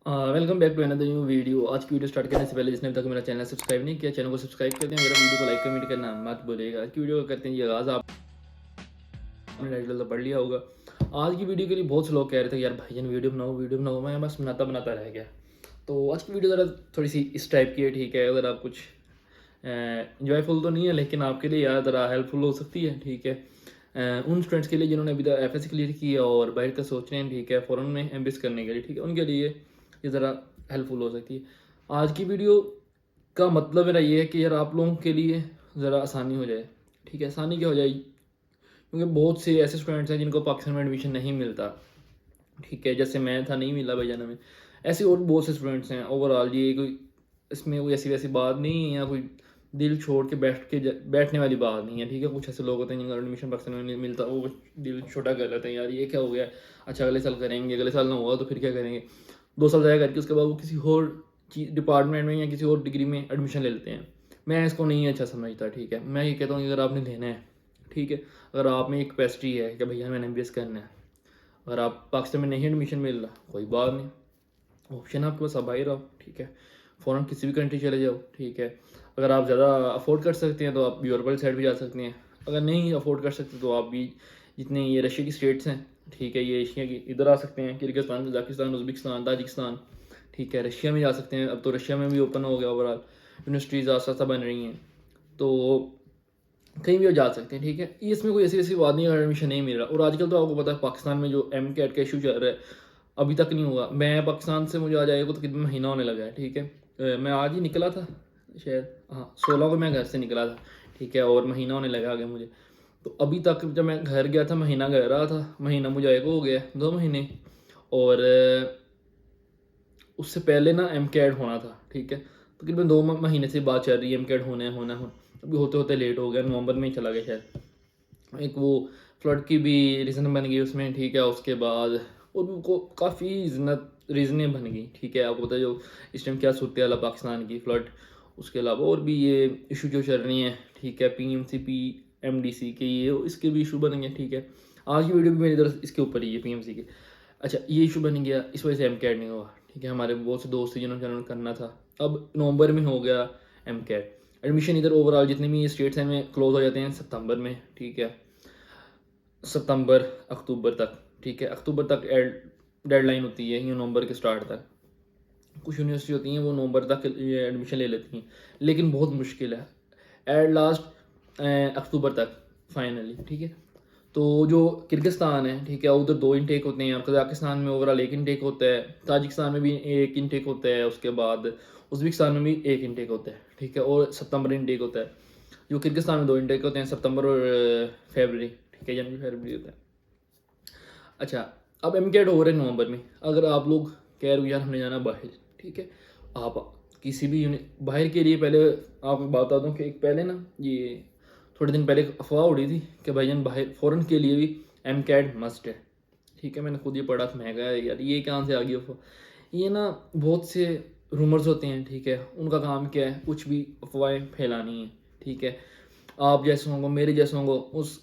Welcome back to another new video. आज की video start करने से पहले जिसने अभी तक मेरा चैनल सब्सक्राइब नहीं किया, चैनल को सब्सक्राइब कर दें। मेरा वीडियो को लाइक कमेंट करना मत भूलिएगा। आज की वीडियो को करते हैं ये आगाज़। आपने टाइटल तो पढ़ लिया होगा। आज की वीडियो के लिए बहुत से लोग कह रहे थे यार भाईजान वीडियो बनाओ, मैं बस बनाता बनाता रह गया। तो आज की वीडियो ज़रा थोड़ी सी इस टाइप की है, ठीक है। अगर आप कुछ इंजॉयफुल तो नहीं है, लेकिन आपके लिए यार ज़रा हेल्पफुल हो सकती है, ठीक है। उन स्टूडेंट्स के लिए जिन्होंने अभी तक एफ क्लियर की है और बाहर का सोच रहे हैं, ठीक है, फ़ॉरेन में एमबीएस करने के लिए, ठीक है, उनके लिए ये ज़रा हेल्पफुल हो सकती है। आज की वीडियो का मतलब मेरा ये है कि यार आप लोगों के लिए ज़रा आसानी हो जाए, ठीक है। आसानी क्या हो जाए, क्योंकि बहुत से ऐसे स्टूडेंट्स हैं जिनको पाकिस्तान में एडमिशन नहीं मिलता, ठीक है। जैसे मैं था, नहीं मिला भाईजान में। ऐसे और बहुत से स्टूडेंट्स हैं। ओवरऑल ये कोई इसमें कोई ऐसी वैसी बात नहीं है या कोई दिल छोड़ के बैठने वाली बात नहीं है, ठीक है। कुछ ऐसे लोग होते हैं जिनका एडमिशन पाकिस्तान में नहीं मिलता, वो दिल छोटा कर लेते हैं, यार ये क्या हो गया, अच्छा अगले साल करेंगे, अगले साल ना हुआ तो फिर क्या करेंगे। 2 साल ज़ाया करके उसके बाद वो किसी और चीज डिपार्टमेंट में या किसी और डिग्री में एडमिशन ले लेते हैं। मैं इसको नहीं अच्छा समझता, ठीक है। मैं ये कहता हूँ कि अगर आपने लेना है, ठीक है, अगर आप में एक कैपेसिटी है कि भैया मैंने एमबीएस करना है, अगर आप पाकिस्तान में नहीं एडमिशन मिल रहा, कोई बात नहीं, ऑप्शन आपके पास, आप बाहर आओ, ठीक है। फ़ौरन किसी भी कंट्री चले जाओ, ठीक है। अगर आप ज़्यादा अफोर्ड कर सकते हैं तो आप यूरोप वाली साइड भी जा सकते हैं। अगर नहीं अफोर्ड कर सकते तो आप भी जितने ये रशिया की स्टेट्स हैं, ठीक है, ये एशिया की, इधर आ सकते हैं। किर्गिस्तान, कजाकिस्तान, उज़्बेकिस्तान, ताजिकिस्तान, ठीक है। रशिया में जा सकते हैं, अब तो रशिया में भी ओपन हो गया ओवरऑल, यूनिवर्सिटीज़ आस्ता आस्ता बन रही हैं, तो कहीं भी आप जा सकते हैं, ठीक है। ये इसमें कोई ऐसी ऐसी बात नहीं है अगर एडमिशन नहीं मिल रहा। और आजकल तो आपको पता है पाकिस्तान में जो एम कैट का इशू चल रहा है, अभी तक नहीं हुआ। मैं पाकिस्तान से, मुझे आ जाएगा तो कितना महीना होने लगा है, ठीक है। मैं आज ही निकला था शायद, हाँ 16 को मैं घर से निकला था, ठीक है, और महीना होने लगा आगे मुझे। तो अभी तक जब मैं घर गया था, महीना गया रहा था, महीना मुझे आएगा हो गया 2 महीने। और उससे पहले ना एम कैड होना था, ठीक है। तकरीबन 2 महीने से बात चल रही है एम कैड होना। अभी होते होते लेट हो गया, नवंबर में ही चला गया शायद। एक वो फ्लड की भी रीज़न बन गई उसमें, ठीक है। उसके बाद और भी को काफ़ी रीज़नें बन गई, ठीक है। आपको पता है जो इस टाइम क्या सूरत हाल है पाकिस्तान की, फ्लड, उसके अलावा और भी ये इशू जो चल रही हैं, ठीक है। पीएमसी एमडीसी के ये इसके भी इशू बन गए, ठीक है। आज की वीडियो भी मेरी तरफ इसके ऊपर ही है, पीएमसी के। अच्छा, ये इशू बन गया, इस वजह से एम कैड नहीं हुआ, ठीक है। हमारे बहुत से दोस्त थे जिन्होंने करना था, अब नवंबर में हो गया एम कैड एडमिशन। इधर ओवरऑल जितने भी स्टेट्स हैं में क्लोज हो जाते हैं सितंबर में, ठीक है। सितंबर अक्टूबर तक, ठीक है, अक्टूबर तक डेडलाइन होती है, ये नवंबर के स्टार्ट तक। कुछ यूनिवर्सिटी होती हैं वो नवंबर तक ये एडमिशन ले लेती हैं, लेकिन बहुत मुश्किल है एट लास्ट अक्टूबर तक फाइनली, ठीक है। तो जो किर्गिस्तान है, ठीक है, उधर 2 इनटेक होते हैं, और कजाकिस्तान में ओवरऑल 1 इनटेक होता है, ताजिकिस्तान में भी 1 इनटेक होता है, उसके बाद उज़्बेकिस्तान में भी 1 इनटेक होता है, ठीक है, और सितंबर इनटेक होता है। जो किर्गिस्तान में 2 इनटेक होते हैं, सितंबर और फरवरी, ठीक है, जनवरी फरवरी होता है। अच्छा, अब एम कैट हो रहे हैं नवंबर में। अगर आप लोग कह रहे हो यार हमने जाना बाहर, ठीक है, आप किसी भी बाहर के लिए, पहले आपको बता दूं कि एक पहले ना ये थोड़े दिन पहले अफवाह उड़ी थी कि भाईजान बाहर फ़ॉरन के लिए भी एम कैट मस्ट है, ठीक है। मैंने खुद ये पढ़ा था, महंगा है यार, ये कहाँ से आ गई अफवाह। ये ना बहुत से रूमर्स होते हैं, ठीक है, उनका काम क्या है, कुछ भी अफवाहें फैलानी है, ठीक है। आप जैसे होंगे, मेरे जैसे होंगे, उस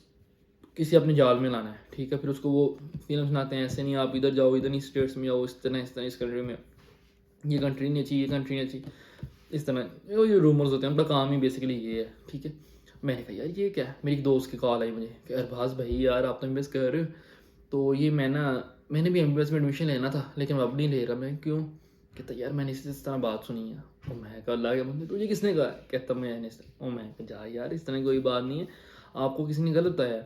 किसी अपने जाल में लाना है, ठीक है। फिर उसको वो फिल्म सुनाते हैं, ऐसे नहीं, आप इधर जाओ, इधर नहीं, स्टेट्स में जाओ, इस तरह इस कंट्री में, ये कंट्री नहीं अच्छी, ये कंट्री नहीं अच्छी, इस तरह ये रूमर्स होते हैं, उनका काम ही बेसिकली ये है, ठीक है। मैंने कहा यार ये क्या है, मेरी एक दोस्त की कॉल आई मुझे कि अरबाज भाई यार आप तो एम कर रहे हो, तो ये मैंने भी एम में एडमिशन लेना था लेकिन अब नहीं ले रहा। मैं क्यों, कहता यार मैंने इस तरह बात सुनी है। और मैं कहा अल्लाह के बंदे तुझे किसने कहा, कहता मैंने इस तरह। और मैं कहा जा यार इस तरह कोई बात नहीं है, आपको किसी ने गलत बताया।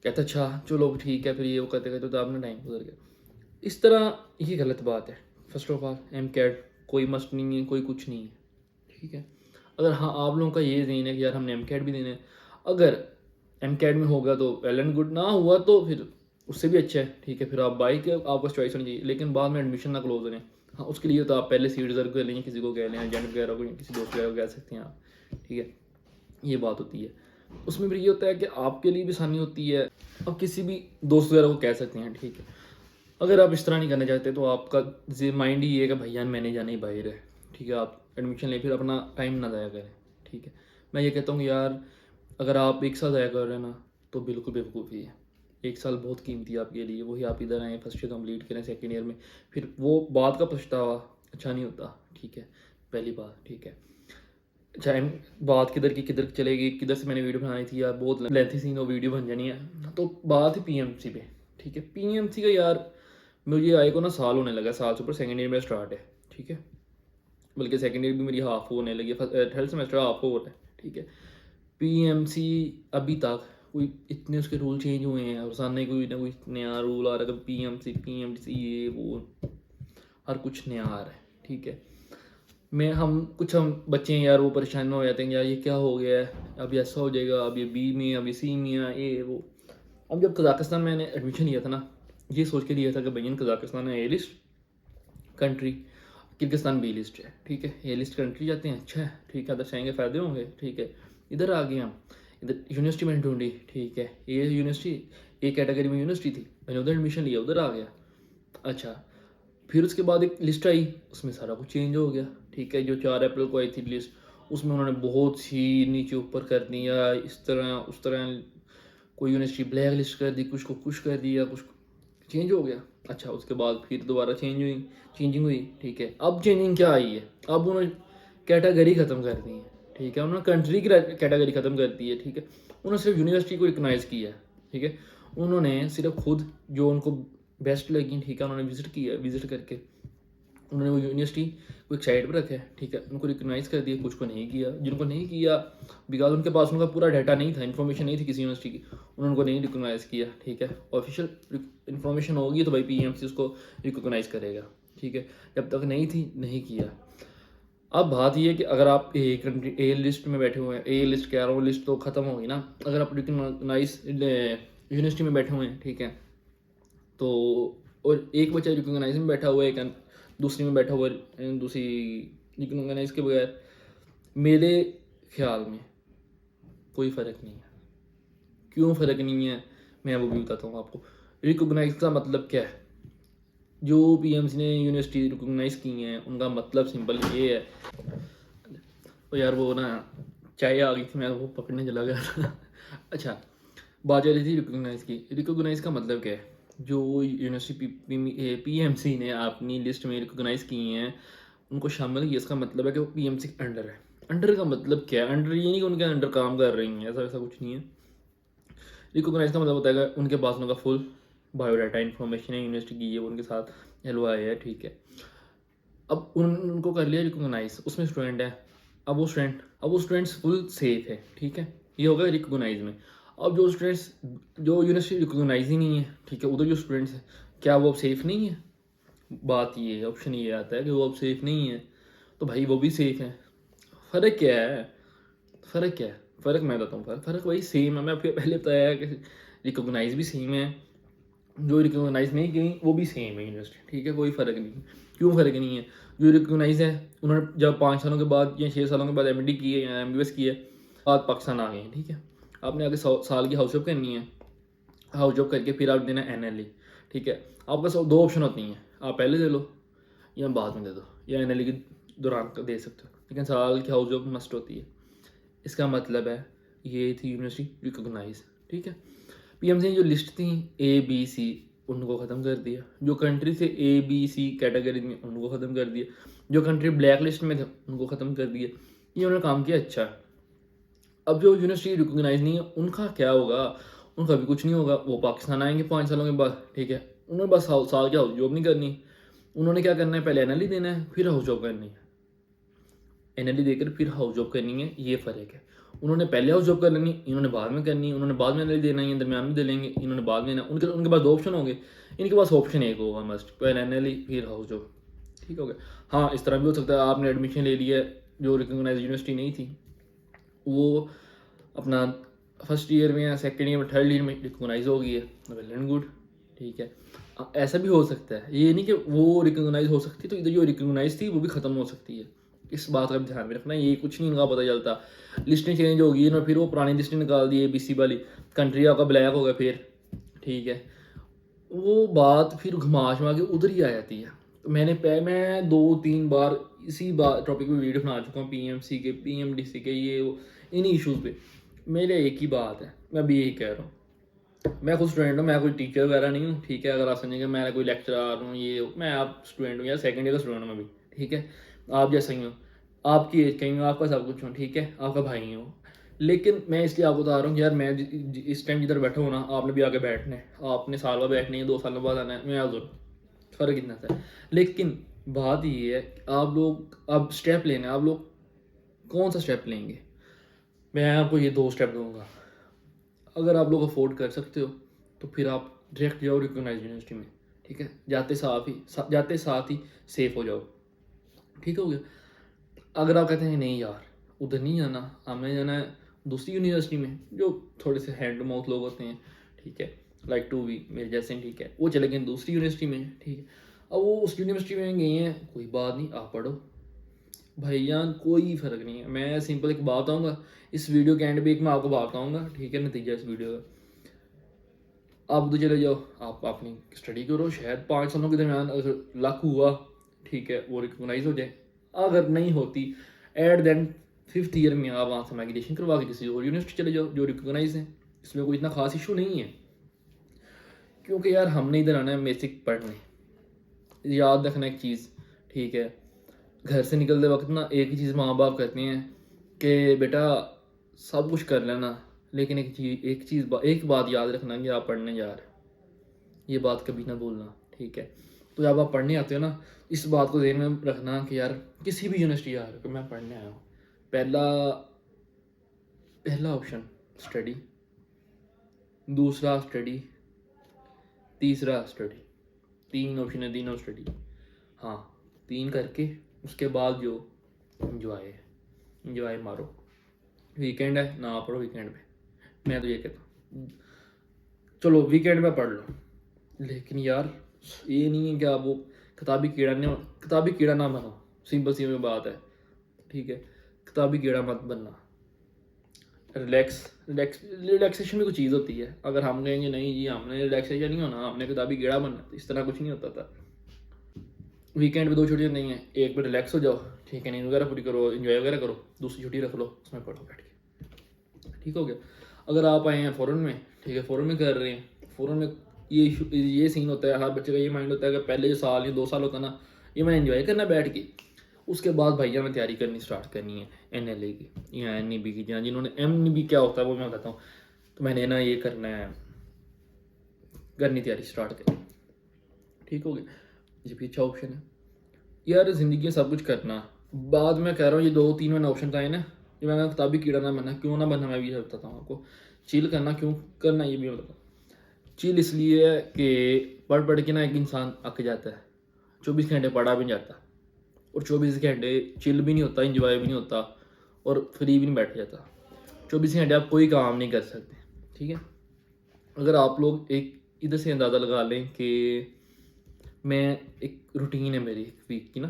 कहता अच्छा चलो ठीक है। फिर ये वो कहते कहते तो आपने टाइम गुजर गया, इस तरह ये गलत बात है। फर्स्ट ऑफ ऑल एम कैड कोई मस्ट नहीं है, कोई कुछ नहीं है, ठीक है। अगर हाँ आप लोगों का ये जहन है कि यार हमने एम कैड भी देना है, अगर एम कैड में होगा तो वेल एंड गुड, ना हुआ तो फिर उससे भी अच्छा है, ठीक है। फिर आप बाइक आपका चॉइस होनी चाहिए, लेकिन बाद में एडमिशन ना क्लोज करें। हाँ उसके लिए तो आप पहले सीट रिजर्व कर लेंगे, किसी को कह लें, एजेंट वगैरह को, किसी दोस्त वगैरह को कह सकते हैं आप, ठीक है। ये बात होती है। उसमें फिर ये होता है कि आपके लिए भी आसानी होती है, और किसी भी दोस्त वगैरह को कह सकते हैं, ठीक है। अगर आप इस तरह नहीं करना चाहते तो आपका माइंड ही ये है कि भैया मैंने जाना ही बाहर है, ठीक है, आप एडमिशन ले, फिर अपना टाइम ना ज़ाया करें, ठीक है। मैं ये कहता हूँ कि यार अगर आप एक साथ ज़ाया कर रहे हैं ना तो बिल्कुल बेवकूफ़ी है। 1 साल बहुत कीमती है आपके लिए, वही आप इधर आएँ, फर्स्ट ईयर कंप्लीट करें, सेकंड ईयर में फिर वो बाद का पछतावा अच्छा नहीं होता, ठीक है, पहली बात, ठीक है। चाहे बात किधर की किधर चलेगी, किधर से मैंने वीडियो बनाई थी यार, बहुत लेंथी सी वो वीडियो बन जानी है। तो बात है पीएमसी पे, ठीक है। पीएमसी का यार मुझे आए को ना साल होने लगा, साल से ऊपर, सेकंड ईयर में स्टार्ट है, ठीक है। बल्कि सेकंड ईयर भी मेरी हाफ होने लगी है, थर्ड सेमेस्टर हाफ हो रहा है, ठीक है। पीएमसी अभी तक कोई इतने उसके रूल चेंज हुए हैं, और सामने कोई ना कोई नया रूल आ रहा है, पीएमसी पीएमसी ये वो, हर कुछ नया आ रहा है, ठीक है। हम बच्चे हैं यार, वो परेशान हो जाते हैं यार, ये क्या हो गया है, अब ये ऐसा हो जाएगा, अब ये बी में, अब ये सी में है, ये वो। अब जब कज़ाकिस्तान में मैंने एडमिशन लिया था ना, ये सोच के लिया था कि भैया कज़ाकिस्तान है A list country, Kyrgyzstan B list है, ठीक है। ए लिस्ट कंट्री जाते हैं, अच्छा है, ठीक है, अदर जाएंगे फ़ायदे होंगे, ठीक है। इधर आ गए हम, इधर यूनिवर्सिटी मैंने ढूंढी, ठीक है। ये यूनिवर्सिटी, एक कैटेगरी में यूनिवर्सिटी थी, मैंने उधर एडमिशन लिया, उधर आ गया। अच्छा, फिर उसके बाद एक लिस्ट आई, उसमें सारा कुछ चेंज हो गया, ठीक है। जो 4 अप्रैल को आई थी लिस्ट, उसमें उन्होंने बहुत सी नीचे ऊपर कर दिया, इस तरह उस तरह, कोई यूनिवर्सिटी ब्लैक लिस्ट कर दी, कुछ को कुछ कर दिया, कुछ चेंज हो गया। अच्छा, उसके बाद फिर दोबारा चेंजिंग हुई, ठीक है। अब चेंजिंग क्या आई है, अब उन्होंने कैटेगरी ख़त्म कर दी है, ठीक है। उन्होंने कंट्री की कैटेगरी ख़त्म कर दी है, ठीक है। उन्होंने सिर्फ यूनिवर्सिटी को रिकगनाइज़ किया है, ठीक है। उन्होंने सिर्फ खुद जो उनको बेस्ट लगी, ठीक है, उन्होंने विज़िट किया, विज़िट करके उन्होंने वो यूनिवर्सिटी को एक साइड पर रखा है, ठीक है। उनको रिकगनाइज़ कर दिया, कुछ को नहीं किया, जिनको नहीं किया बिकॉज उनके पास उनका पूरा डाटा नहीं था, इन्फॉर्मेशन नहीं थी किसी यूनिवर्सिटी की, उन्होंने उनको नहीं रिकगनाइज़ किया, ठीक है। ऑफिशियल इन्फॉर्मेशन होगी तो भाई पीएमसी उसको रिकगनाइज़ करेगा, ठीक है। जब तक नहीं थी, नहीं किया। अब बात ये है कि अगर आप ए लिस्ट में बैठे हुए हैं, ए लिस्ट कह रहा हूँ, लिस्ट तो ख़त्म होगी ना, अगर आप रिकगनाइज यूनिवर्सिटी में बैठे हुए हैं, ठीक है, तो और एक बच्चा रिकगनाइज में बैठा हुआ है, एक दूसरी में बैठा हुआ है, दूसरी रिकगनाइज के बगैर, मेरे ख्याल में कोई फ़र्क नहीं है। क्यों फ़र्क नहीं है, मैं वो भी बताता हूँ आपको। रिकगनाइज का मतलब क्या है, जो पीएमसी ने यूनिवर्सिटी रिकगनाइज़ की हैं, उनका मतलब सिंपल ये है। तो यार वो ना चाय आ गई थी, मैं वो पकड़ने चला गया था। अच्छा, बात चल रही थी रिकगनाइज़ की। रिकगनाइज़ का मतलब क्या है, जो यूनिवर्सिटी पीएमसी ने अपनी लिस्ट में रिकगनाइज़ किए हैं, उनको शामिल किया, इसका मतलब है कि वो पीएमसी के अंडर है। अंडर का मतलब क्या है, अंडर ये नहीं कि उनके अंडर काम कर रही हैं, ऐसा ऐसा कुछ नहीं है। रिकॉग्नाइज का मतलब होता है कि उनके पास उनका फुल बायोडाटा इन्फॉर्मेशन है, यूनिवर्सिटी की है, वो उनके साथ एलओआई है, ठीक है। अब उनको कर लिया रिकॉग्नाइज, उसमें स्टूडेंट है, अब वो स्टूडेंट्स फुल सेफ है, ठीक है। ये होगा रिकॉग्नाइज में। अब जो स्टूडेंट्स, जो यूनिवर्सिटी रिकॉग्नाइज ही नहीं है, ठीक है, उधर जो स्टूडेंट्स हैं, क्या वो अब सेफ़ नहीं है? बात ये ऑप्शन ये आता है कि वो अब सेफ़ नहीं है, तो भाई वो भी सेफ़ है। फ़र्क क्या है, फ़र्क क्या है? फ़र्क मैं बताता हूँ, फ़र्क वही सेम है। मैं आपको पहले बताया कि रिकॉग्नाइज़ भी सेम है, जो रिकॉग्नाइज़ नहीं की वो भी सेम है यूनिवर्सिटी, ठीक है, कोई फ़र्क नहीं है। क्यों फ़र्क नहीं है? जो रिकॉग्नाइज़ है, उन्होंने जब 5 सालों के बाद या 6 सालों के बाद एमडी की है या एमबीबीएस की है, बाद पाकिस्तान आ गए हैं, ठीक है। आपने आगे 100 साल की हाउस जॉब करनी है, हाउस जॉब करके फिर आप देना एनएलई, ठीक है। आपके पास 2 ऑप्शन होती हैं, आप पहले दे लो या बाद में दे दो, या एनएलई के दौरान दे सकते हो, लेकिन साल की हाउस जॉब मस्ट होती है। इसका मतलब है ये थी यूनिवर्सिटी रिकॉग्नाइज, ठीक है। पीएमसी ने जो लिस्ट थी ए बी सी, उनको ख़त्म कर दिया। जो कंट्री थे ए बी सी कैटेगरी में, उनको ख़त्म कर दिया। जो कंट्री ब्लैक लिस्ट में थे, उनको ख़त्म कर दिया। ये उन्होंने काम किया, अच्छा। अब जो यूनिवर्सिटी रिकॉग्नाइज नहीं है, उनका क्या होगा? उनका भी कुछ नहीं होगा, वो पाकिस्तान आएंगे 5 सालों के बाद, ठीक है। उन्होंने बस साल की हाउस जॉब नहीं करनी, उन्होंने क्या करना है, पहले एनएलई देना है, फिर हाउस जॉब करनी है। एनएलई देकर फिर हाउस जॉब करनी है, ये फ़र्क है। उन्होंने पहले हाउस जॉब कर लेनी, इन्होंने बाद में करनी है। उन्होंने बाद में एनएलई देना है, दरमियान में दे लेंगे, इन्होंने बाद में देना। उनके पास 2 ऑप्शन होंगे, इनके पास ऑप्शन एक होगा मस्ट, पहले एनएलई फिर हाउस जॉब, ठीक हो गया। हाँ, इस तरह भी हो सकता है, आपने एडमिशन ले लिया, जो रिकॉग्नाइज यूनिवर्सिटी नहीं थी, वो अपना फर्स्ट ईयर में या सेकेंड ईयर में, थर्ड ईयर में रिकॉग्नाइज हो गई है, वेल एंड गुड, ठीक है। ऐसा भी हो सकता है, ये नहीं कि वो रिकॉग्नाइज हो सकती, तो इधर जो रिकॉग्नाइज थी वो भी ख़त्म हो सकती है। इस बात का भी ध्यान में रखना, ये कुछ नहीं इनका पता चलता। लिस्टें चेंज होगी ना, फिर वो पुरानी लिस्टें निकाल दी बीसी वाली, कंट्री आपका ब्लैक होगा फिर, ठीक है। वो बात फिर घुमा शमा के उधर ही आ जाती है। तो मैं 2-3 बार इसी बात टॉपिक पे वीडियो बना चुका हूँ, पीएमसी के, पीएमडीसी के, ये वो इन्हीं इश्यूज़ पे। मेरे एक ही बात है, मैं भी यही कह रहा हूँ, मैं खुद स्टूडेंट हूँ, मैं कोई टीचर वगैरह नहीं हूँ, ठीक है। अगर आप समझेंगे मैं कोई लेक्चरर हूँ ये मैं आप स्टूडेंट हूँ या सेकंड ईयर का स्टूडेंट हूँ मैं भी, ठीक है। आप जैसा ही हो, आपकी एज का ही हूँ, आपका सब कुछ हूँ, ठीक है, आपका भाई ही हूँ। लेकिन मैं इसलिए आपको बता रहा हूँ कि यार मैं इस टाइम जिधर बैठा हूँ ना, आपने भी आके बैठना है, आपने साल बाद बैठनी है, 2 साल बाद आना है, मैं आप जरूर, फ़र्क इतना सा है। लेकिन बात ये है कि आप लोग अब स्टेप लेना है, आप लोग कौन सा स्टेप लेंगे। मैं आपको ये 2 स्टेप दूंगा। अगर आप लोग अफोर्ड कर सकते हो तो फिर आप डायरेक्ट जाओ रिकोगनाइज यूनिवर्सिटी में, ठीक है। जाते साथ ही सेफ हो जाओ, ठीक हो गया। अगर आप कहते हैं नहीं यार उधर नहीं जाना, हमें जाना है दूसरी यूनिवर्सिटी में, जो थोड़े से हैंड टू माउथ लोग होते हैं, ठीक है, लाइक टू वी मेरे जैसे हैं, ठीक है, वो चले गए दूसरी यूनिवर्सिटी में, ठीक है। अब वो उस यूनिवर्सिटी में गए हैं, कोई बात नहीं, आप पढ़ो भाईजान, कोई फ़र्क नहीं है। मैं सिंपल एक बात आऊँगा इस वीडियो के एंड पे, एक मैं आपको बात आऊँगा, ठीक है, नतीजा इस वीडियो का। आप उधर चले जाओ, आप अपनी स्टडी करो, शायद 5 सालों के दरमियान अगर लक हुआ, ठीक है, वो रिकॉग्नाइज हो जाए। अगर नहीं होती एट देन 5th ईयर में आप वहाँ से माइग्रेशन करवा के किसी और यूनिवर्सिटी चले जाओ जो रिकॉग्नाइज है। इसमें कोई इतना खास इशू नहीं है, क्योंकि यार हमने इधर आना है बेसिक पढ़ने। याद रखना एक चीज़, ठीक है, घर से निकलते वक्त ना एक ही चीज़ माँ बाप कहते हैं कि बेटा सब कुछ कर लेना, लेकिन एक बात याद रखना कि आप पढ़ने जा रहे हो, ये बात कभी ना भूलना, ठीक है। तो जब आप पढ़ने आते हो ना, इस बात को ध्यान में रखना कि यार किसी भी यूनिवर्सिटी आ रहे हो कि मैं पढ़ने आया हूँ। पहला पहला ऑप्शन स्टडी, दूसरा स्टडी, तीसरा स्टडी, 3 ऑप्शन है, तीनों स्टडी। हाँ, 3 करके उसके बाद जो इंजॉय मारो। वीकेंड है ना पढ़ो वीकेंड पे, मैं तो ये कहता हूँ चलो वीकेंड में पढ़ लो, लेकिन यार ये नहीं है कि आप वो किताबी कीड़ा ना बनो। सिंपल सी में बात है, ठीक है, किताबी कीड़ा मत बनना। रिलैक्सेशन भी कुछ चीज़ होती है। अगर हम कहेंगे नहीं जी हमने रिलैक्सेशन नहीं होना, हमने किताबी कीड़ा बनना, तो इस तरह कुछ नहीं होता था। वीकेंड पे 2 छुट्टियाँ नहीं है, एक पे रिलैक्स हो जाओ, ठीक है, नींद वगैरह पूरी करो, इन्जॉय वगैरह करो, दूसरी छुट्टी रख लो, उसमें पढ़ो बैठ के, ठीक हो गया। अगर आप आए हैं फ़ॉरेन में, ठीक है, फ़ॉरेन में कर रहे हैं, फ़ॉरेन में ये सीन होता है, हर बच्चे का ये माइंड होता है कि पहले जो साल या 2 साल होता है ना, ये मैं इन्जॉय करना बैठ के, उसके बाद भैया में तैयारी करनी स्टार्ट करनी है NLA की या NEB की, जहाँ जिन्होंने MNB क्या होता है वो मैं बताता हूँ। तो मैंने ना ये करना है, करनी तैयारी स्टार्ट करनी, ठीक हो गया। ये भी अच्छा ऑप्शन है यार, ज़िंदगी में सब कुछ करना। बाद में कह रहा हूँ ये 2-3 मैंने ऑप्शन आए ना, जो मैंने किताबी कीड़ा ना बनना, क्यों ना बनना मैं भी बताता हूँ आपको। चिल करना क्यों करना ये भी बताता हूँ। चिल इसलिए है कि पढ़ के ना एक इंसान अक जाता है, 24 घंटे पढ़ा भी नहीं जाता, और 24 घंटे चिल भी नहीं होता, इंजॉय भी नहीं होता, और फ्री भी नहीं बैठ जाता। 24 घंटे आप कोई काम नहीं कर सकते, ठीक है। अगर आप लोग एक इधर से अंदाज़ा लगा लें कि मैं एक रूटीन है मेरी एक वीक की ना,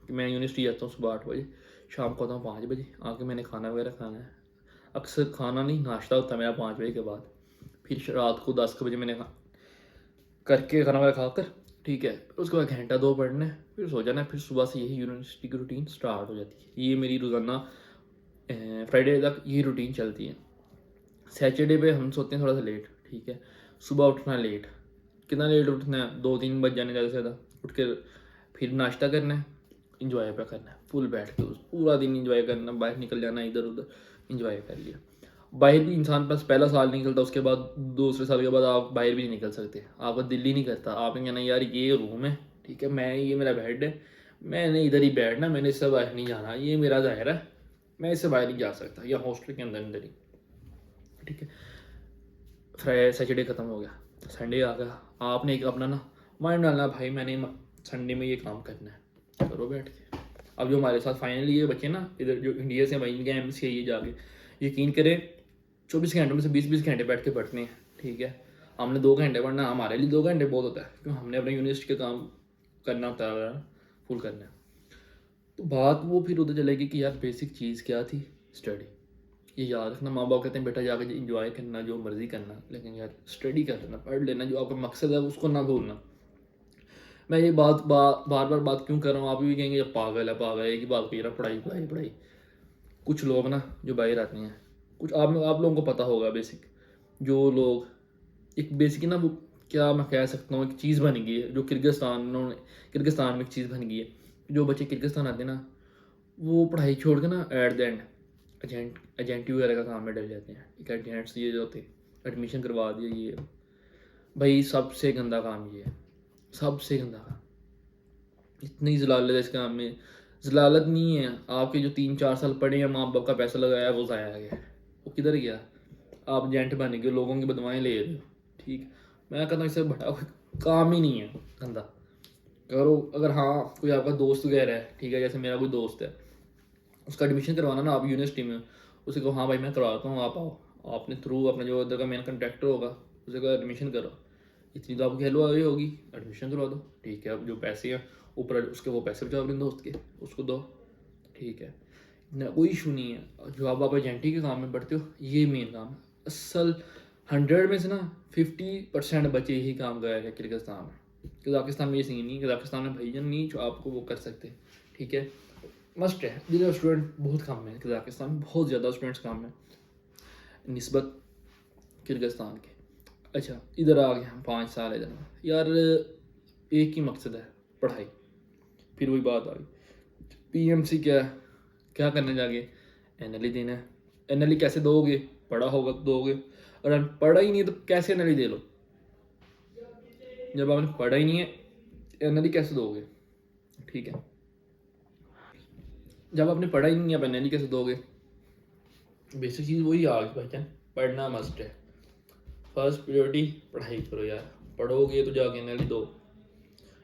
कि मैं यूनिवर्सिटी जाता हूँ सुबह 8 बजे, शाम को आता हूँ 5 बजे, आके मैंने खाना वगैरह खाना है। अक्सर खाना नहीं नाश्ता होता है मेरा 5 बजे के बाद, फिर रात को 10 बजे मैंने करके खाना वगैरह खाकर, ठीक है, फिर उसके बाद घंटा 2 पढ़ना है, फिर सो जाना है, फिर सुबह से यही यूनिवर्सिटी की रूटीन स्टार्ट हो जाती है। ये मेरी रोज़ाना फ्राइडे तक ये रूटीन चलती है। सैटरडे पे हम सोते हैं थोड़ा सा लेट, ठीक है, सुबह उठना लेट, कितना लेट उठना है, 2-3 बज जाने ज़्यादा से ज़्यादा, उठ के फिर नाश्ता करना है, इंजॉय पे करना है, फुल बैठ के पूरा दिन इंजॉय करना, बाहर निकल जाना इधर उधर, इंजॉय कर लिया। बाहर भी इंसान पास पहला साल नहीं निकलता, उसके बाद दूसरे साल के बाद आप बाहर भी नहीं निकल सकते, आपका दिल ही नहीं करता, आपने कहना यार ये रूम है, ठीक है, मैं ये मेरा बेड है, मैंने इधर ही बैठना, मैंने इससे बाहर नहीं जाना, ये मेरा दायरा है, मैं इससे बाहर नहीं जा सकता, या हॉस्टल के अंदर ही, ठीक है। फ्राइडे सैटरडे ख़त्म हो गया, संडे आ गया, आपने एक अपना ना माइंड डालना, भाई मैंने संडे में ये काम करना है, करो बैठ के। अब जो हमारे साथ फाइनली ये बच्चे ना इधर जो इंडिया से भाई इनके MCA ये जाके, यकीन करें 24 घंटों में से 20-20 घंटे बैठ के पढ़ते हैं, ठीक है। हमने 2 घंटे पढ़ना, हमारे लिए 2 घंटे बहुत होता है, क्योंकि हमने अपने यूनिवर्सिटी का काम करना होता है, फुल करना है। तो बात वो फिर उधर चलेगी कि यार बेसिक चीज़ क्या थी, स्टडी। ये याद रखना, माँ बाप कहते हैं बेटा जाके इंजॉय करना, जो मर्जी करना, लेकिन यार स्टडी कर लेना, पढ़ लेना, जो आपका मकसद है उसको ना भूलना। मैं ये बार बार बात क्यों कर रहा हूँ, आप भी कहेंगे पागल है कि बात कही रहा, पढ़ाई पढ़ाई पढ़ाई। कुछ लोग ना जो बाहर आते हैं, कुछ आप लोगों को पता होगा बेसिक, जो लोग एक बेसिक ना वो क्या मैं कह सकता हूँ, एक चीज़ बन गई है जो किर्गिस्तान में एक चीज़ बन गई है। जो बच्चे किर्गिस्तान आते हैं ना, वो पढ़ाई छोड़ के ना एट द एंड एजेंटी वगैरह का काम में डल जाते हैं। एक एजेंट्स ये जो होते हैं, एडमिशन करवा दिया, ये भाई सबसे गंदा काम ये है, सबसे गंदा काम। इतनी जलालत है इस काम में। जलालत नहीं है, आपके जो 3-4 साल पढ़े हैं, माँ बाप का पैसा लगाया, वो ज़ाया गया, वो किधर गया? आप एजेंट बन गए, लोगों की बदवाएं ले रहे हो। ठीक, मैं कहता हूँ इससे बड़ा कोई काम ही नहीं है धंधा। करो अगर हाँ कोई आपका दोस्त वगैरह है, ठीक है, जैसे मेरा कोई दोस्त है, उसका एडमिशन करवाना ना आप यूनिवर्सिटी में, उसे कहो हाँ भाई मैं करवाता हूँ, आप आओ, आपने थ्रू अपना जो इधर का मेन कंट्रैक्टर होगा उसे कहो एडमिशन करो, इतनी तो आपकी हेलो आई होगी, एडमिशन करवा दो। ठीक है, अब जो पैसे हैं ऊपर उसके, वो पैसे बचाओ अपने दोस्त के, उसको दो। ठीक है ना, कोई इशू नहीं है। जो आप एजेंटी के काम में बढ़ते हो, ये मेन काम है असल। 100 में से ना 50% बच्चे यही काम कर रहे हैं किर्गिस्तान में। कजाकिस्तान में ये सीन नहीं, कजाकिस्तान में भाईजान नहीं जो आपको वो कर सकते। ठीक है, मस्ट है, जिधर स्टूडेंट बहुत कम है, कजाकिस्तान में बहुत ज़्यादा स्टूडेंट्स कम है निस्बत किर्गिस्तान के। अच्छा इधर आ गए हम 5 साल इधर में यार, एक ही मकसद है पढ़ाई। फिर वही बात आ गई, पीएमसी क्या करने जाके एनएलई देना है। एनएलई कैसे दोगे? पढ़ा होगा तो दोगे, और पढ़ा ही नहीं है तो कैसे एनएलई दे लो? जब आपने पढ़ा ही नहीं है एनएलई कैसे दोगे? ठीक है, जब आपने पढ़ा ही नहीं है आप एनएलई कैसे दोगे? बेसिक चीज़ वही आ गई भाईजान, पढ़ना मस्ट है। फर्स्ट प्रायोरिटी पढ़ाई करो यार, पढ़ोगे तो जाके एनएलई दो।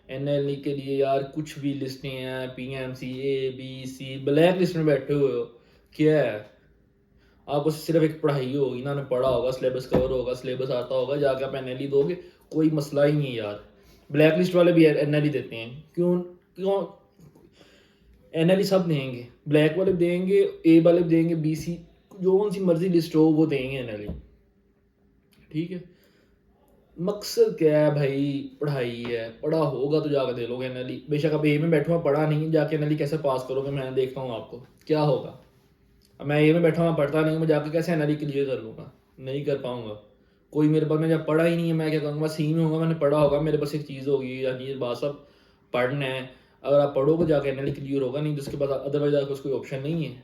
एनएलई के लिए यार कुछ भी लिस्टें हैं, पीएमसी ABC, ब्लैक लिस्ट में बैठे हुए हो। क्या है, आपको सिर्फ एक पढ़ाई होगी ना, पढ़ा होगा, सिलेबस कवर होगा, सिलेबस आता होगा, जाके आप एनएलई दोगे, कोई मसला ही नहीं यार। ब्लैक लिस्ट वाले भी एनएलई देते हैं, क्यों क्यों? एनएलई सब देंगे, ब्लैक वाले भी देंगे, ए वाले भी देंगे, BC जो कौन सी मर्जी लिस्ट हो वो देंगे एनएलई। ठीक है, मकसद क्या है भाई? पढ़ाई है, पढ़ा होगा तो जाकर दे लोगे एनएलई। बेशक अब ए में बैठूंगा, पढ़ा नहीं, जाके एनएलई कैसे पास करोगे? मैं देखता हूँ आपको क्या होगा। अब मैं ए में बैठा हुआ, पढ़ता नहीं, मैं जाकर कैसे एनएलई क्लियर कर लूँगा? नहीं कर पाऊंगा। कोई मेरे पास, मैं जब पढ़ा ही नहीं है, मैं क्या करूँगा? सी में होगा, मैंने पढ़ा होगा, मेरे पास एक चीज़ होगी, यानी ये बात सब पढ़ना है। अगर आप पढ़ोगे जाके एनएलई क्लियर होगा, नहीं तो उसके बाद अदरवाइज आपको कोई ऑप्शन नहीं है।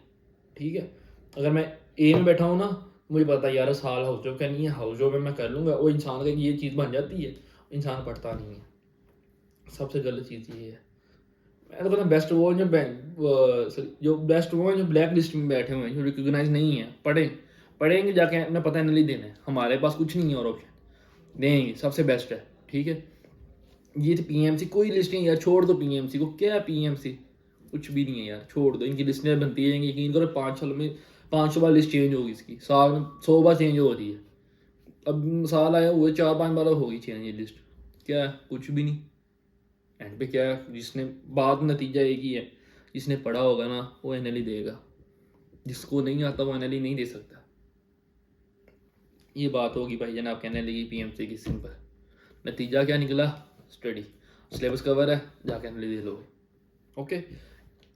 ठीक है, अगर मैं ए में बैठा हूँ ना, मुझे पता है यार साल हाउस जॉब का नहीं है, हाउस जॉब में मैं कर लूँगा, वो इंसान का ये चीज़ बन जाती है, इंसान पढ़ता नहीं है। सबसे गलत चीज़ ये है। मैं तो कहता हूँ बेस्ट वो जो बेस्ट वो हैं जो ब्लैक लिस्ट में बैठे हुए हैं, जो रिकॉग्नाइज नहीं है, पढ़ेंगे जाके, हमें पता है नहीं देना है, हमारे पास कुछ नहीं है और ऑप्शन, देंगे, सबसे बेस्ट है। ठीक है, ये तो पीएमसी कोई लिस्ट नहीं यार, छोड़ दो पीएमसी को। क्या है पीएमसी? कुछ भी नहीं है यार, छोड़ दो। इनकी लिस्टें बनती रहेंगी, यकीन करो 5 साल में 500 बार लिस्ट चेंज होगी इसकी, साल में 100 बार चेंज हो रही है। अब साल आया हुए 4-5 बार होगी चेंज ये लिस्ट। क्या है? कुछ भी नहीं। एंड पे क्या है, जिसने बाद नतीजा एक ही है, जिसने पढ़ा होगा ना वो एनएलई देगा, जिसको नहीं आता वो एनएलई नहीं दे सकता। ये बात होगी भाई जन, आपके एनएलई की पीएमसी की सिंपल। नतीजा क्या निकला? स्टडी, सिलेबस कवर है, जाके एनएलई दे लो। ओके,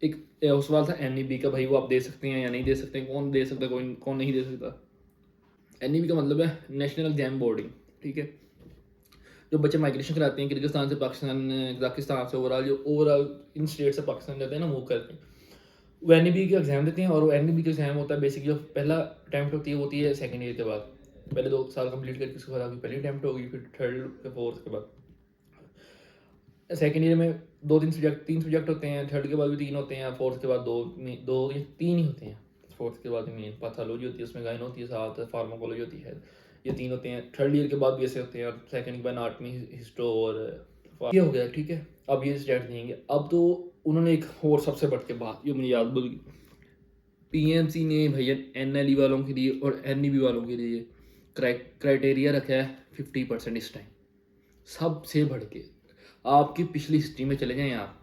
एक सवाल था एनईबी का, भाई वो आप दे सकते हैं या नहीं दे सकते हैं? कौन दे सकता है, कौन नहीं दे सकता? एनईबी का मतलब है नेशनल एग्जाम बोर्डिंग। ठीक है, जो बच्चे माइग्रेशन कराते हैं किर्गिस्तान से पाकिस्तान, कजाकिस्तान से, ओवरऑल इन स्टेट से पाकिस्तान जाते हैं ना, मूव करते हैं, वो एनईबी का एग्जाम देते हैं। और वो एनईबी का एग्जाम होता है बेसिक, जो पहला अटैम्प्ट होती है सेकेंड ईयर के बाद। पहले 2 साल कंप्लीट करके उसके बाद आपकी पहली अटैम्प्ट होगी, फिर थर्ड या फोर्थ के बाद। सेकेंड ईयर में 3 सब्जेक्ट होते हैं, थर्ड के बाद भी 3 होते हैं, फोर्थ के बाद 2 या 3 ही होते हैं। फोर्थ के बाद मेन पैथोलॉजी होती है, उसमें गाइन होती है, साथ फार्माकोलॉजी होती है, ये 3 होते हैं। थर्ड ईयर के बाद भी ऐसे होते हैं, और सेकंड के बाद एनाटॉमी, हिस्टो और ये हो गया। ठीक है, अब ये स्टेट देंगे। अब तो उन्होंने एक और सबसे बढ़ के बात, ये मुझे याद भूल गई, पीएमसी ने भैया एनएलई वालों के लिए और एनईबी वालों के लिए क्राइटेरिया रखा है 50% इस टाइम। सबसे बढ़ के आपकी पिछली हिस्ट्री में चले जाएं आप,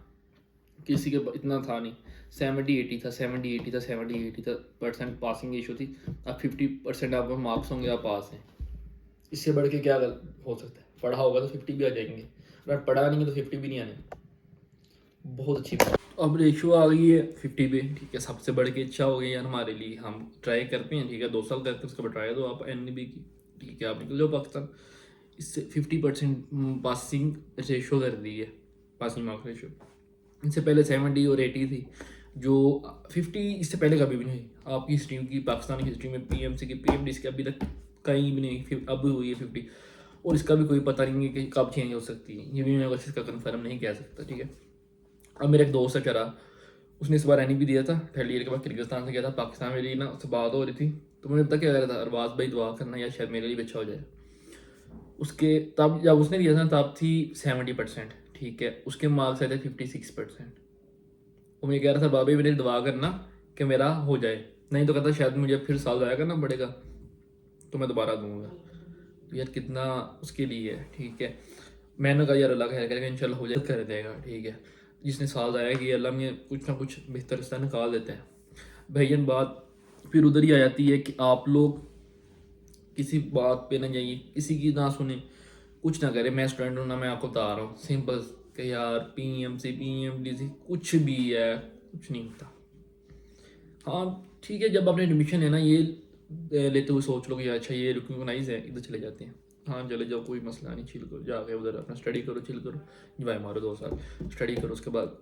किसी के इतना था नहीं, 70-80 था, 70-80 था, 70-80 था परसेंट पासिंग इशू थी। अब 50% आपको मार्क्स होंगे, आप पास हैं। इससे बढ़ के क्या हो सकता है? पढ़ा होगा तो 50 भी आ जाएंगे, अगर पढ़ा नहीं है तो 50 भी नहीं आने। बहुत अच्छी बात। अब रेशियो आ गई है 50 पे। ठीक है, सबसे बढ़ के अच्छा हो गया यार हमारे लिए, हम ट्राई करते हैं। ठीक है, 2 साल करके उसके बाद ट्राई दो आप एनईबी की। ठीक है, आप निकल जाओ पाकिस्तान, इससे 50% पासिंग रेशो कर दी है, पासिंग मार्क्स रेशो। इससे पहले 70 और 80 थी, जो 50 इससे पहले कभी भी नहीं आपकी हिस्ट्री की, पाकिस्तान की हिस्ट्री में पीएमसी की पीएमडी की अभी तक कहीं भी नहीं, अब हुई है 50। और इसका भी कोई पता नहीं है कि कब चेंज हो सकती है, ये भी मैं बस इसका कन्फर्म नहीं कह सकता, ठीक है। अब मेरा एक दोस्त है चरा, उसने इस बार भी दिया था, थर्ड ईयर के बाद किर्गिस्तान से गया था पाकिस्तान, मेरी ना उससे बात हो रही थी, तो मैंने पता क्या कह रहा था, अरबाज भाई दुआ करना या शायद मेरे लिए भी अच्छा हो जाए। उसके तब जब उसने दिया था तब थी 70%, ठीक है, उसके मार्क्स आए थे 56%। वो मुझे कह रहा था बाबा मेरी दुआ करना कि मेरा हो जाए, नहीं तो कहता शायद मुझे फिर साल ज़ाया करना पड़ेगा, तो मैं दोबारा दूंगा। तो यार कितना उसके लिए है, ठीक है। मैंने कहा यार अल्लाह खैर करेगा, इंशाल्लाह हो जाए, कर देगा, ठीक है। जिसने साल ज़ाया कि अल्लाह में कुछ ना कुछ बेहतर रास्ता निकाल देते हैं। भैया बात फिर उधर ही आ जाती है कि आप लोग किसी बात पे ना जाइए, किसी की ना सुने, कुछ ना करे। मैं स्टूडेंट हूँ ना, मैं आपको बता रहा हूँ सिंपल कि यार पीएमसी पीएमडीसी कुछ भी है, कुछ नहीं होता। हाँ ठीक है, जब आपने एडमिशन लेना ये लेते हुए सोच लो कि अच्छा ये रिकॉग्नाइज है, इधर चले जाते हैं, हाँ चले जाओ, कोई मसला नहीं, चिल करो जाके उधर अपना स्टडी करो, चिल करो, इंजॉय मारो 2 साल स्टडी करो। उसके बाद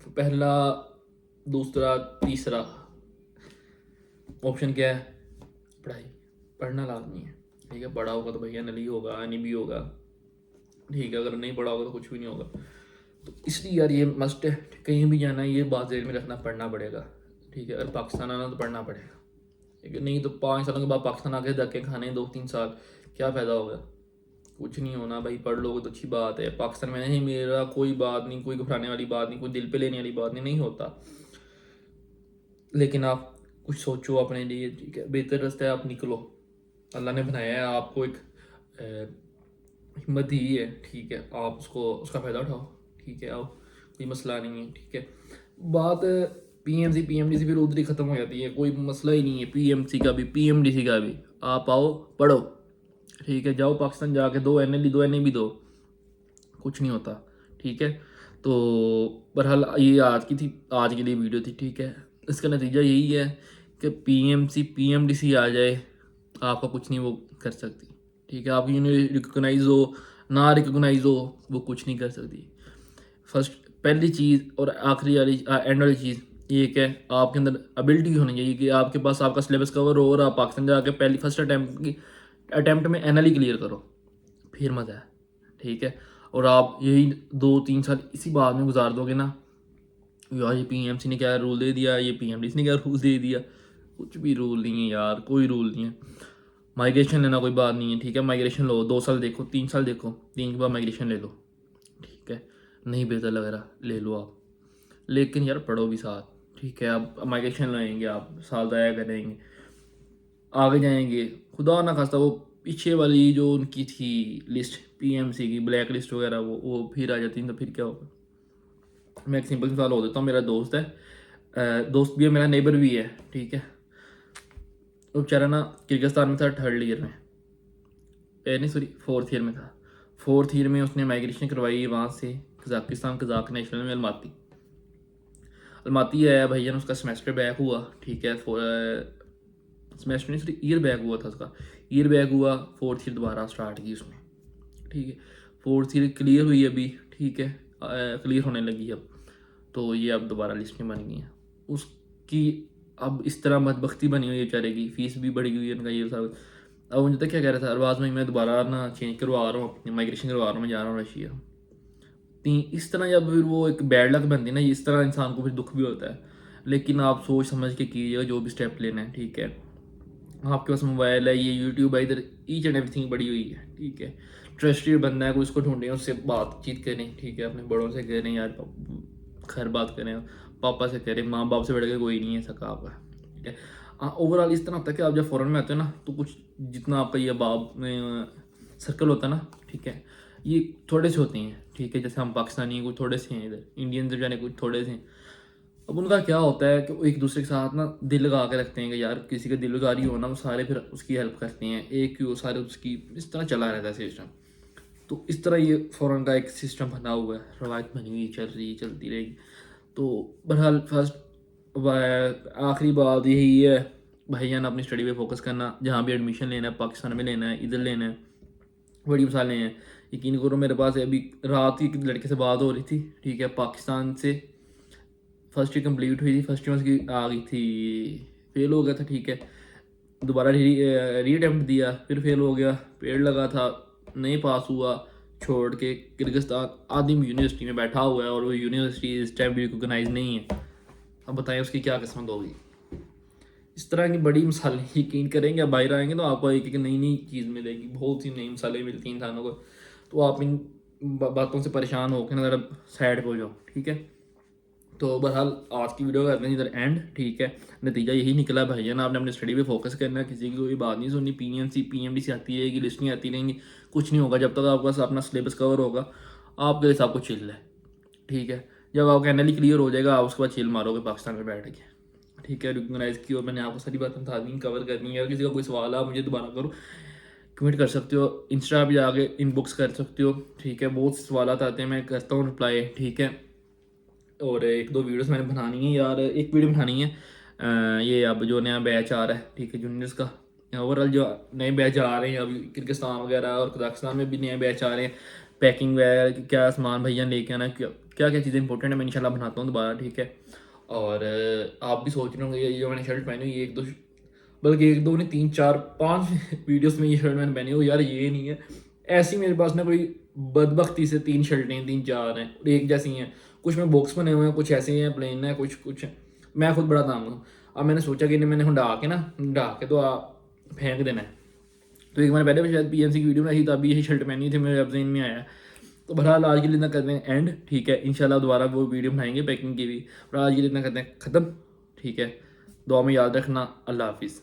पहला दूसरा तीसरा ऑप्शन क्या है, पढ़ाई, पढ़ना लाजमी है, ठीक है। पढ़ा होगा तो भैया नली होगा, नहीं भी होगा, ठीक है। अगर नहीं पढ़ा होगा तो कुछ भी नहीं होगा। तो इसलिए यार ये मस्ट है, कहीं भी जाना है ये बात जेल में रखना, पढ़ना पड़ेगा, ठीक है। अगर पाकिस्तान आना तो पढ़ना पड़ेगा, ठीक है। नहीं तो 5 सालों के बाद पाकिस्तान आके धक्के खाने 2-3 साल, क्या फ़ायदा होगा, कुछ नहीं होना भाई। पढ़ लोगे तो अच्छी बात है, पाकिस्तान में नहीं मेरा कोई बात नहीं, कोई घबराने वाली बात नहीं, कोई दिल पे लेने वाली बात नहीं, नहीं होता। लेकिन आप कुछ सोचो अपने लिए, ठीक है, बेहतर रास्ता है, आप निकलो। अल्लाह ने बनाया है आपको, एक हिम्मत दी है, ठीक है, आप उसको उसका फ़ायदा उठाओ, ठीक है। आओ, कोई मसला नहीं है, ठीक है। बात पीएमसी पीएमडीसी फिर उधर ही ख़त्म हो जाती है, कोई मसला ही नहीं है पीएमसी का भी पीएमडीसी का भी। आप आओ पढ़ो, ठीक है, जाओ पाकिस्तान जाके दो एनएलडी दो एनए भी दो, कुछ नहीं होता, ठीक है। तो बहरहाल ये आज की थी, आज के लिए वीडियो थी, ठीक है। इसका नतीजा यही है कि पीएमसी पीएमडीसी आ जाए, आपका कुछ नहीं वो कर सकती, ठीक है। आपकी यूनिवर्सिटी रिकॉग्नाइज हो ना रिकॉग्नाइज हो, वो कुछ नहीं कर सकती। फर्स्ट पहली चीज़ और आखिरी वाली एंड वाली चीज़ ये कि आपके अंदर एबिलिटी होनी चाहिए कि आपके पास आपका सिलेबस कवर हो और आप पाकिस्तान जाके पहली फर्स्ट अटैम्प्ट में एनएलई क्लियर करो, फिर मज़ा है, ठीक है। और आप यही 2-3 साल इसी बात में गुजार दोगे ना, यार ये पीएमसी ने क्या रूल दे दिया, ये पीएमडीसी ने क्या रूल दे दिया, कुछ भी रूल नहीं है यार, कोई रूल नहीं है। माइग्रेशन लेना कोई बात नहीं है, ठीक है, माइग्रेशन लो, 2 साल देखो, 3 साल देखो, 3 के बाद माइग्रेशन ले लो, ठीक है। नहीं बेहतर लग रहा ले लो आप, लेकिन यार पढ़ो भी साथ, ठीक है। आप माइग्रेशन लेंगे, आप साल ज़ाया करेंगे, आगे जाएंगे, खुदा ना खास्ता वो पीछे वाली जो उनकी थी लिस्ट पीएमसी की ब्लैक लिस्ट वगैरह, वो फिर आ जाती, तो फिर क्या होगा। मैं एक सिंपल मिसाल हो देता हूँ, मेरा दोस्त है, दोस्त भी है, मेरा नेबर भी है, ठीक है। वो बेचारा ना किर्गिस्तान में था, थर्ड ईयर में, नहीं सॉरी 4th ईयर में था। 4th ईयर में उसने माइग्रेशन करवाई वहाँ से कजाकिस्तान, कजाक नेशनल में, अलमाती अलमाती आया भैया, उसका सेमेस्टर बैक हुआ, ठीक है। सेमेस्टर नहीं सॉरी ईयर बैक हुआ था उसका, ईयर बैक हुआ, 4th ईयर दोबारा स्टार्ट की उसने, ठीक है। 4th ईयर क्लियर हुई अभी, ठीक है, क्लियर होने लगी अब, तो ये अब दोबारा लिस्ट में बन गई है उसकी। अब इस तरह बदबख्ती बनी हुई है बेचारे की, फीस भी बढ़ी हुई है उनका, ये सब। अब मुझे तो क्या कह रहा था अरबाज भाई, मैं दोबारा ना चेंज करवा रहा हूँ, अपनी माइग्रेशन करवा रहा हूँ, मैं जा रहा हूँ रशिया। इस तरह जब फिर वो एक बैड लक बनती है ना, इस तरह इंसान को फिर दुख भी होता है। लेकिन आप सोच समझ के कीजिएगा जो भी स्टेप लेना है, ठीक है। आपके पास मोबाइल है, ये यूट्यूब है, इधर ईच एंड एवरीथिंग बड़ी हुई है, ठीक है। ट्रस्टेड बंदा है कोई, उसको ढूंढें, उससे बातचीत करें, ठीक है। अपने बड़ों से करें यार, खैर बात करें, पापा से करें, माँ बाप से बढ़ के कोई नहीं है सका आपका, ठीक है। हाँ ओवरऑल इस तरह होता है कि आप जब फ़ॉरेन में आते हो ना, तो कुछ जितना आपका ये बाप में सर्कल होता है ना, ठीक है, ये थोड़े से होते हैं, ठीक है। जैसे हम पाकिस्तानी हैं, कुछ थोड़े से हैं, इधर इंडियन जब जाने कुछ थोड़े से हैं। अब उनका क्या होता है कि वो एक दूसरे के साथ ना दिल लगा के रखते हैं कि यार किसी का दिल उजारी हो ना, वो सारे फिर उसकी हेल्प करते हैं, एक क्यों सारे उसकी, इस तरह चला रहता है सिस्टम। तो इस तरह ये फ़ौरन का एक सिस्टम बना हुआ है, रवायत बनी हुई चल रही चलती रहेगी। तो बहरहाल फर्स्ट आखिरी बात यही है, भाईजान अपनी स्टडी पे फोकस करना, जहाँ भी एडमिशन लेना है, पाकिस्तान में लेना है, इधर लेना है, बड़ी मिसालें हैं। यकीन करो मेरे पास अभी रात ही एक लड़के से बात हो रही थी, ठीक है, पाकिस्तान से। फर्स्ट ईयर कंप्लीट हुई थी, फर्स्ट ईयर उसकी आ गई थी, फेल हो गया था, ठीक है। दोबारा री अटेम्प्ट दिया, फिर फेल हो गया, पेड़ लगा था, नहीं पास हुआ, छोड़ के किर्गिस्तान आदिम यूनिवर्सिटी में बैठा हुआ है, और वो यूनिवर्सिटी इस टाइम रिकोगनाइज नहीं है। अब बताएं उसकी क्या किस्मत होगी। इस तरह की बड़ी मिसालें यकीन करेंगे, अब बाहर आएंगे तो आपको एक एक नई नई चीज़ मिलेगी, बहुत सी नई मिसालें मिलती हैं इंसानों को। तो आप इन बातों से परेशान होकर ना ज़रा साइड हो जाओ, ठीक है। तो बहरहाल आज की वीडियो करते हैं इधर एंड, ठीक है। नतीजा यही निकला भाईजान, आपने अपनी स्टडी पे फोकस करना है, किसी की कोई बात नहीं सुननी। पीएमसी पीएमडीसी आती रहेगी, लिस्ट नहीं आती रहेंगी, कुछ नहीं होगा जब तक आपके पास अपना सिलेबस कवर होगा। आपके लिए सब कुछ चिल है, ठीक है। जब आपका एनएलई क्लियर हो जाएगा, आप उसके बाद चिल मारोगे पाकिस्तान में बैठ के, ठीक है। रिकॉग्नाइज की, और मैंने आपको सारी बातें बता दी, कवर करनी है। अगर किसी का कोई सवाल है आप मुझे दोबारा करो, कमेंट कर सकते हो, इंस्टा पे जाके इनबॉक्स कर सकते हो, ठीक है। बहुत से सवाल आते हैं, मैं करता हूँ रिप्लाई, ठीक है। और एक दो वीडियोस मैंने बनानी है यार, एक वीडियो बनानी है ये अब जो नया बैच आ रहा है, ठीक है, जूनियर्स का। ओवरऑल जो नए बैच आ रहे हैं अभी किर्गिस्तान वगैरह और कजाकिस्तान में भी नए बैच आ रहे हैं, पैकिंग वगैरह क्या सामान भैया लेके आना, क्या क्या क्या चीज़ें इंपॉर्टेंट है, मैं इंशाल्लाह बनाता हूँ दोबारा, ठीक है। और आप भी सोच रहे होंगे ये जो मैंने शर्ट पहनी हुई है, एक दो, बल्कि एक दो नहीं, तीन चार पांच वीडियोस में ये शर्ट मैंने पहनी हो, यार ये नहीं है ऐसी। मेरे पास ना कोई बदबख्ती से तीन शर्टें, तीन चार हैं, एक जैसी हैं। कुछ में बॉक्स बने हुए हैं, कुछ ऐसे हैं प्लेन है, कुछ मैं खुद बड़ा तंग हूँ। अब मैंने सोचा कि मैंने हंडा के तो फेंक देना है। तो एक मैंने पहले भी शायद पीएनसी की वीडियो में आई, तभी यही शर्ट पहनी थी, मेरे अब जेन में आया। तो बहरहाल आज के लिए इतना करते हैं एंड, ठीक है। इंशाल्लाह दोबारा वो वीडियो बनाएंगे पैकिंग की भी, और आज के लिए इतना करते हैं ख़त्म, ठीक है। दुआ में याद रखना, अल्लाह हाफिज़।